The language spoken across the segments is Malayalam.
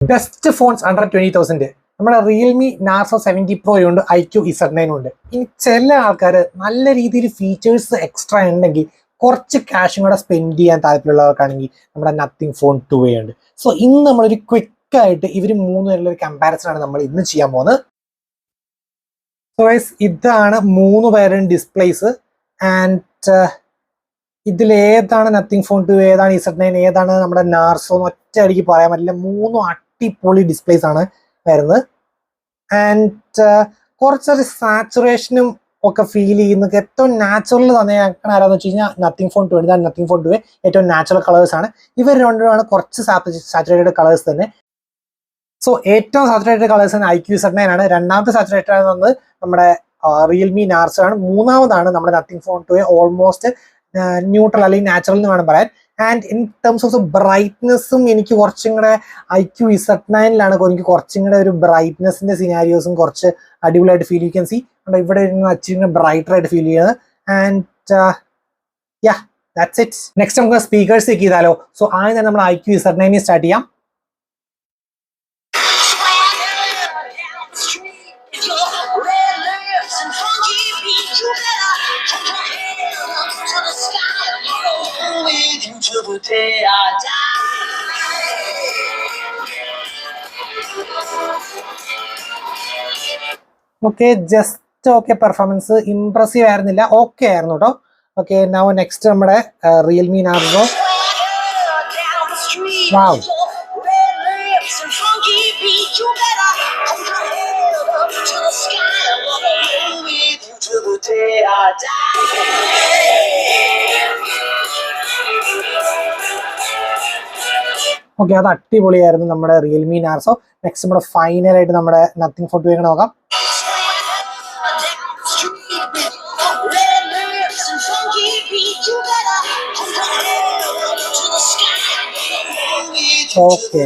ബെസ്റ്റ് ഫോൺസ് അണ്ടർ 20,000 നമ്മുടെ റിയൽമി നാർസോ 70 Pro ഉണ്ട്, iQOO Z9 ഉണ്ട്. ഇനി ചില ആൾക്കാർ നല്ല രീതിയിൽ ഫീച്ചേഴ്സ് എക്സ്ട്രാ ഉണ്ടെങ്കിൽ കുറച്ച് ക്യാഷും കൂടെ സ്പെൻഡ് ചെയ്യാൻ താല്പര്യമുള്ളവർക്കാണെങ്കിൽ നമ്മുടെ നത്തിങ് ഫോൺ 2A ഉണ്ട്. സോ ഇന്ന് നമ്മളൊരു ക്വിക്കായിട്ട് ഇവർ മൂന്നുപേരുള്ള ഒരു കമ്പാരിസൺ ആണ് നമ്മൾ ഇന്ന് ചെയ്യാൻ പോകുന്നത്. സോ ഗൈസ്, ഇതാണ് മൂന്ന് പേരുടെ ഡിസ്പ്ലേസ് ആൻഡ് ഇതിലേതാണ് നത്തിങ് ഫോൺ 2, ഏതാണ് Z9, ഏതാണ് നമ്മുടെ നാർസോ എന്ന് ഒറ്റ അടിക്ക് പറയാൻ പറ്റില്ല. മൂന്നും അടിപൊളി ഡിസ്പ്ലേസ് ആണ് വരുന്നത്. ആൻഡ് കുറച്ചൊരു സാച്ചുറേഷനും ഒക്കെ ഫീൽ ചെയ്യുന്നത് ഏറ്റവും നാച്ചുറൽ തന്നെ ആരാന്ന് വെച്ച് കഴിഞ്ഞാൽ നത്തിങ് ഫോൺ 2. ഇതാണ് നത്തിങ് ഫോൺ 2 ഏറ്റവും നാച്ചുറൽ കളേഴ്സ് ആണ്. ഇവർ രണ്ടുമാണ് കുറച്ച് സാച്ചുറേറ്റഡ് കളേഴ്സ് തന്നെ. സോ ഏറ്റവും സാച്ചുറേറ്റഡ് കളേഴ്സ് തന്നെ iQOO Z9 ആണ്. രണ്ടാമത്തെ സാച്ചുറേറ്റഡ് ആണെന്നത് നമ്മുടെ റിയൽമി നാർസോ ആണ്. മൂന്നാമതാണ് നമ്മുടെ നത്തിങ് ഫോൺ 2 ഓൾമോസ്റ്റ് ന്യൂട്രൽ അല്ലെങ്കിൽ നാച്ചുറൽ എന്ന് വേണം പറയാൻ. ആൻഡ് ഇൻ ടേംസ് ഓഫ് ബ്രൈറ്റ്നെസ്സും എനിക്ക് കുറച്ചും കൂടെ iQOO Z9ലാണ് എനിക്ക് കുറച്ചും കൂടെ ഒരു ബ്രൈറ്റ്നെസ്സിന്റെ സിനാരിയോസും കുറച്ച് അടിപൊളിയായിട്ട് ഫീൽ യു ക്യാൻ സി. ഇവിടെ അച്ചിങ്ങനെ ബ്രൈറ്റർ ആയിട്ട് ഫീൽ ചെയ്യുന്നത്. And yeah, that's it. Next നമുക്ക് സ്പീക്കേഴ്സ് ചെക്ക് ചെയ്താലോ. സോ ആദ്യം തന്നെ നമ്മൾ iQOO Z9 സ്റ്റാർട്ട് ചെയ്യാം. Okay, just okay, performance impressive ആയിരുന്നില്ല, ഓക്കെ ആയിരുന്നു കേട്ടോ. ഓക്കെ, നൗ നെക്സ്റ്റ് നമ്മുടെ റിയൽമി നാർസോ. വാവ്, ഓക്കെ, അത് അടിപൊളിയായിരുന്നു നമ്മുടെ റിയൽമി നാർസോ. നെക്സ്റ്റ് നമ്മുടെ ഫൈനലായിട്ട് നമ്മുടെ നത്തിങ് ഫോൺ 2 നോക്കാം. ഓക്കെ,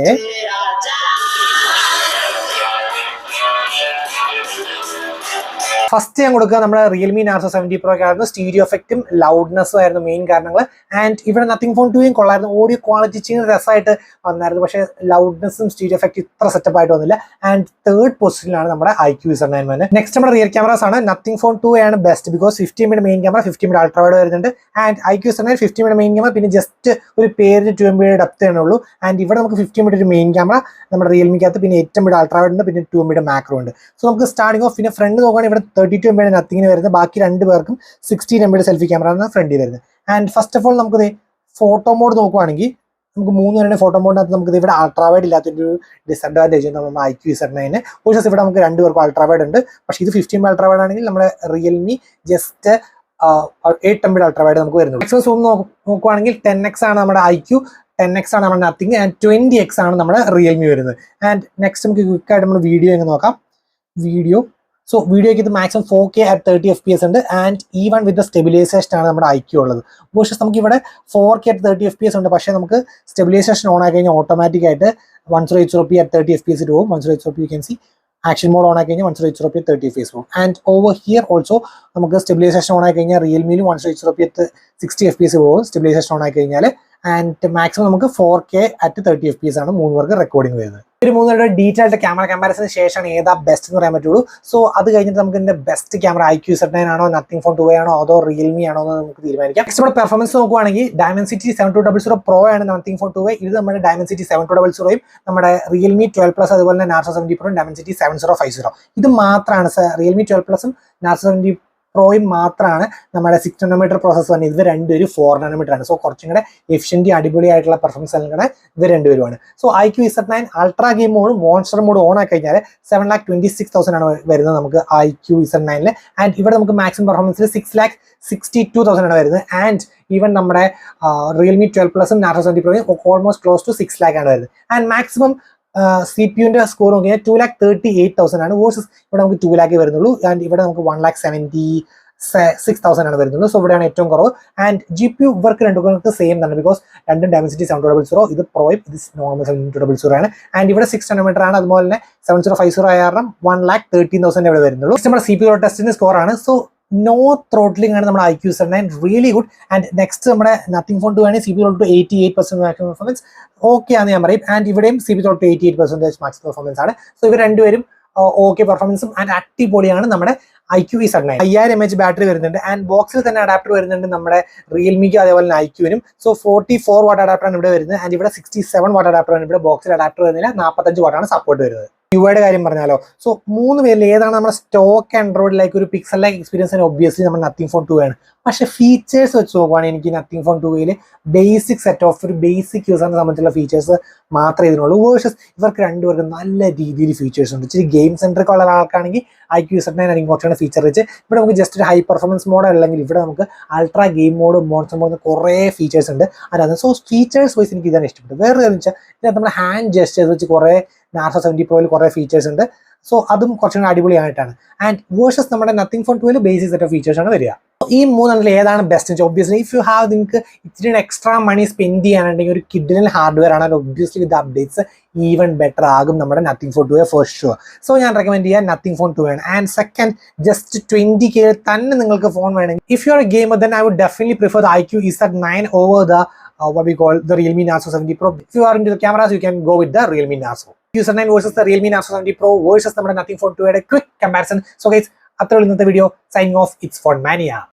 ഫസ്റ്റ് ഞാൻ കൊടുക്കുക നമ്മുടെ റിയൽമി നാർസോ 70 Pro ആയിരുന്നു. സ്റ്റീരിയോ എഫക്റ്റും ലൗഡ്നെസ്സും ആയിരുന്നു മെയിൻ കാരണങ്ങൾ. ആൻഡ് ഇവിടെ നത്തിങ് ഫോൺ 2 കൊള്ളായിരുന്നു. ഓഡിയോ ക്വാളിറ്റി ചെയ്യുന്ന രസമായിട്ട് വന്നായിരുന്നു, പക്ഷേ ലൗഡ്നെസ്സും സ്റ്റീരിയോ എഫക്റ്റ് ഇത്ര സെറ്റപ്പ് ആയിട്ട് വന്നില്ല. ആൻഡ് തേർഡ് പൊസിഷനിലാണ് നമ്മുടെ iQOO Z9 വരുന്നത്. നെക്സ്റ്റ് നമ്മുടെ റിയർ ക്യാമറാസ് ആണ്. നത്തിങ് ഫോൺ 2 ആണ് best, because 50 mm main camera, 50 mm ultra wide വരുന്നുണ്ട്. And iQOO Z9 50 mm main camera, പിന്നെ ജസ്റ്റ് ഒരു പേരിന് 2 MB ഡെപ്ത് തന്നെ ഉള്ളൂ. ആൻഡ് ഇവിടെ നമുക്ക് 50 mm ഒരു മെയിൻ ക്യാമറ നമ്മുടെ റിയൽമിക്കകത്ത്, പിന്നെ 8 MB അൾട്രാ വൈഡ് ഉണ്ട്, പിന്നെ 2 MB മാക്രോ ഉണ്ട്. സോ നമുക്ക് സ്റ്റാർട്ടിംഗ് ഓഫ്, പിന്നെ ഫ്രണ്ട് നോക്കുകയാണെങ്കിൽ ഇവിടെ 32 MB നത്തിങ്ങിന് വരുന്നത്. ബാക്കി രണ്ട് പേർക്കും 16 MB സെൽഫി ക്യാമറ ആണ് ഫ്രണ്ടിൽ വരുന്നത്. ആൻഡ് ഫസ്റ്റ് ഓഫ് ഓൾ നമുക്ക് ഫോട്ടോ മോഡ് നോക്കുവാണെങ്കിൽ നമുക്ക് മൂന്ന് പേരുടെ ഫോട്ടോ മോഡിനകത്ത് നമുക്ക് ഇവിടെ അൾട്രാ വൈഡ് ഇല്ലാത്തൊരു ഡിസഡ്വാൻറ്റേജ് നമ്മുടെ iQOO Z9. പക്ഷേ ഇവിടെ നമുക്ക് രണ്ടുപേർക്കും അൾട്രാ വൈഡ് ഉണ്ട്. പക്ഷേ ഇത് 50 MB അൾട്രാ വൈഡ് ആണെങ്കിൽ നമ്മുടെ Realme just 8 MB ultra wide നമുക്ക് വരുന്നു. മാക്സിമം സൂം നോക്കുവാണെങ്കിൽ 10x ആണ് നമ്മുടെ iQOO, 10x ആണ് നമ്മുടെ നത്തിങ്, ആൻഡ് 20x ആണ് നമ്മുടെ റിയൽമി വരുന്നത്. ആൻഡ് നെക്സ്റ്റ് നമുക്ക് ക്വിക്കായിട്ട് നമ്മൾ വീഡിയോ എങ്ങനെ നോക്കാം. വീഡിയോ, സോ വീഡിയോയ്ക്ക് ഇത് മാക്സിമം 4K at 30 FPS ഉണ്ട്. ആൻഡ് ഈവൺ വിത്ത് സ്റ്റെബിലൈസേഷൻ ആണ് നമ്മുടെ iQOO ഉള്ളത്. പക്ഷേ നമുക്ക് ഇവിടെ 4K at 30 FPS ഉണ്ട്, പക്ഷേ നമുക്ക് സ്റ്റെബിലൈസേഷൻ ഓൺ ആക്കി കഴിഞ്ഞാൽ ഓട്ടോമാറ്റിക് ആയിട്ട് 1080p at 30 FPS പോകും. 1080p you can see. Action mode on ആക്കി കഴിഞ്ഞാൽ 1080p at 30 FPS പോകും. ആൻഡ് ഓവർ ഹിയർ ഓൾസോ നമുക്ക് സ്റ്റെബിലൈസേഷൻ ഓൺ ആക്കി കഴിഞ്ഞാൽ റിയൽമിയിലും 1080p at 60 FPS പോകും സ്റ്റെബിലൈസേഷൻ ഓൺ ആക്കി കഴിഞ്ഞാൽ. ആൻഡ് മാക്സിമം നമുക്ക് 4K at 30 FPS ആണ് മൂന്ന് പേർക്ക് റെക്കോർഡിംഗ് വരുന്നത്. ഒരു മൂന്നുപേരുടെ ഡീറ്റെയിൽഡ് ക്യാമറ കമ്പാരിസന് ശേഷമാണ് ഏതാ ബെസ്റ്റ് എന്ന് പറയാൻ പറ്റുള്ളൂ. സോ അത് കഴിഞ്ഞിട്ട് നമുക്ക് ഇതിന്റെ ബെസ്റ്റ് ക്യാമറ iQOO Z9 ആണോ, നത്തിങ് ഫോൺ 2 ആണോ, അതോ റിയൽമി ആണോ എന്ന് നമുക്ക് തീരുമാനിക്കാം. നെക്സ്റ്റ് നമ്മുടെ പെർഫോമൻസ് നോക്കുവാണെങ്കിൽ Dimensity 7200 Pro ആണ് നത്തിങ് ഫോൺ 2. ഇത് നമ്മുടെ Dimensity 7200 നമ്മുടെ റിയൽമി 12 അതുപോലെ തന്നെ നാർസോ 70 Pro Dimensity 7050. ഇത് മാത്രമാണ് റിയൽമി 12 നാർസോ 70 പ്രോയും മാത്രമാണ് നമ്മുടെ 6 nm പ്രോസസ്സർ തന്നെ. ഇവർ രണ്ടുപേരും 4 nm ആണ്. സോ കുറച്ചും കൂടെ എഫിഷ്യൻറ്റി അടിപൊളിയായിട്ടുള്ള പെർഫോമൻസ് എല്ലാം കൂടെ ഇവർ രണ്ടുപേരുമാണ്. So iQOO Z9 ultra game mode, monster mode on ആക്കി കഴിഞ്ഞാൽ 7,26,000 ആണ് വരുന്നത് നമുക്ക് iQOO Z9. ആൻഡ് ഇവിടെ നമുക്ക് മാക്സിമം പെർഫോമൻസിൽ 6,62,000 ആണ് വരുന്നത്. ആൻഡ് ഈവൻ നമ്മുടെ റിയൽമി 12 നാർസോ 70 പ്രോയും ഓൾമോസ്റ്റ് ക്ലോസ് ടു 6 lakh ആണ് വരുന്നത്. ആൻഡ് മാക്സിമം CPU സ്കോർ നോക്കിയാൽ 2,38,000 ആണ്. വേഴ്സസ് ഇവിടെ നമുക്ക് 2 lakh വരുന്നുള്ളൂ. ആൻഡ് ഇവിടെ നമുക്ക് 1,76,000 ആണ് വരുന്നുള്ളൂ. സോ ഇവിടെയാണ് ഏറ്റവും കുറവ്. ആൻഡ് GPU ഇവർക്ക് രണ്ടുപേർക്ക് സെയിം തന്നെ, ബിക്കോസ് രണ്ടും Dimensity 7000, ഇത് പ്രോയും ഇത് നോർമൽ 7200 ആണ്. ആൻഡ് ഇവിടെ 6 nm ആണ്. അതുപോലെ തന്നെ 7050 ആയ കാരണം 1,13,000 ഇവിടെ വരുന്നുള്ളൂ. നമ്മുടെ CPU ടെസ്റ്റിന്റെ സ്കോർ ആണ്. സോ നോ ത്രോട്ട്ലിംഗ് ആണ് നമ്മുടെ IQ Z9 really good. And next നമ്മുടെ നത്തിങ് ഫോൺ 2 ആണ് CP32 88% മാക്സിമം പെർഫോമൻസ് ഓക്കെ ആണെന്ന് ഞാൻ പറയും. ആൻഡ് ഇവിടെയും CP32 88% മാക്സിമം പെർഫോമൻസ് ആണ്. സോ ഇവർ രണ്ടുപേരും ഓക്കെ പെർഫോമൻസും ആൻഡ് അടിപൊളിയാണ് നമ്മുടെ IQ Z9. 5000 mAh ബാറ്ററി വരുന്നുണ്ട് ആൻഡ് ബോക്സിൽ തന്നെ അഡാപ്റ്റർ വരുന്നുണ്ട് നമ്മുടെ റിയൽമിക്ക് അതേപോലെ തന്നെ IQ-നും. സോ 44 വാട്ട് അഡാപ്റ്റർ ആണ് ഇവിടെ വരുന്നത് ആൻഡ് ഇവിടെ 67 വാട്ട് അഡാപ്റ്റർ ആണ്. ഇവിടെ ബോക്സിൽ അഡാപ്റ്റർ വരുന്നില്ല, 45 വാട്ടാണ് സപ്പോർട്ട് വരുന്നത്. യുടെ കാര്യം പറഞ്ഞാലോ, സോ 3 പേരിൽ ഏതാണ് നമ്മുടെ സ്റ്റോക്ക് ആൻഡ്രോയിഡ് ലൈക്ക് ഒരു പിക്സൽ ലൈക്ക് എക്സ്പീരിയൻസ് ഒബ്വിയസ്ലി നമ്മുടെ നത്തിങ് ഫോൺ 2 ആണ്. പക്ഷേ ഫീച്ചേഴ്സ് വെച്ച് നോക്കുവാണെങ്കിൽ എനിക്ക് നത്തിങ് ഫോൺ 2യിൽ ബേസിക് സെറ്റ് ഓഫ് ഒരു ബേസിക് യൂസറിനെ സംബന്ധിച്ചുള്ള ഫീച്ചേഴ്സ് മാത്രമേ ഇതിനുള്ളൂ. വേഴ്സസ് ഇവർക്ക് രണ്ടുപേർക്കും നല്ല രീതിയിൽ ഫീച്ചേഴ്സ് ഉണ്ട്. ഇച്ചിരി ഗെയിം സെൻട്രിക് ഉള്ള ഒരാൾക്കാണെങ്കിൽ IQ Z9 ആണെങ്കിൽ കുറച്ചുകൂടെ ഫീച്ചർ വെച്ച് ഇവിടെ നമുക്ക് ജസ്റ്റ് ഒരു ഹൈ പെർഫോമൻസ് മോഡ് അല്ലെങ്കിൽ ഇവിടെ നമുക്ക് ultra game mode monster mode കുറേ ഫീച്ചേഴ്സ് ഉണ്ട് അതിനകത്ത്. സോ ഫീച്ചേഴ്സ് വൈസ് എനിക്ക് ഇതാണ് ഇഷ്ടപ്പെട്ടു. വേറെ കാര്യം വെച്ചാൽ ഇതിനകത്ത് നമ്മുടെ ഹാൻഡ് ജസ്റ്റേഴ്സ് വെച്ച് കുറേ നാർസോ 70 Proയിൽ കുറേ ഫീച്ചേഴ്സ് ഉണ്ട്. സോ അതും കുറച്ചുകൂടി അടിപൊളിയായിട്ടാണ്. ആൻഡ് വേഴ്സസ് നമ്മുടെ നത്തിങ് ഫോൺ 2ൽ ബേസിക് സെറ്റ് ഓഫ് ഫീച്ചേഴ്സ് ആണ് വരിക. ഈ മൂന്നെണ്ണത്തിൽ ഏതാണ് best? Obviously if you have നിങ്ങൾക്ക് ഇച്ചിരി എക്സ്ട്രാ മണി സ്പെൻഡ് ചെയ്യാനുണ്ടെങ്കിൽ ഒരു കിഡിലൻ ഹാർഡ്വെയർ ആണ്. ഒബ്വിയസ്ലി വിത്ത് അപ്ഡേറ്റ്സ് ഈവൻ ബെറ്റർ ആകും നമ്മുടെ nothing phone 2 for sure. So ഞാൻ റെക്കമെൻഡ് ചെയ്യാൻ നത്തിങ് ഫോൺ 2 ആണ്. ആൻഡ് സെക്കൻഡ്, ജസ്റ്റ് 20K തന്നെ നിങ്ങൾക്ക് ഫോൺ വേണമെങ്കിൽ if you are A gamer then I would definitely prefer the IQ Z9 over the what we call the Realme Narzo 70 Pro. If you are into the cameras, you can go with the Realme Narzo. IQ Z9 versus the Realme Narzo 70 Pro versus നമ്മുടെ നത്തിങ് ഫോൺ 2 യുടെ ക്വിക്ക് കമ്പാരിസൺ. സോ ഗൈസ്, അത്രയുള്ള ഇന്നത്തെ video. Signing off, it's phone മാനിയ.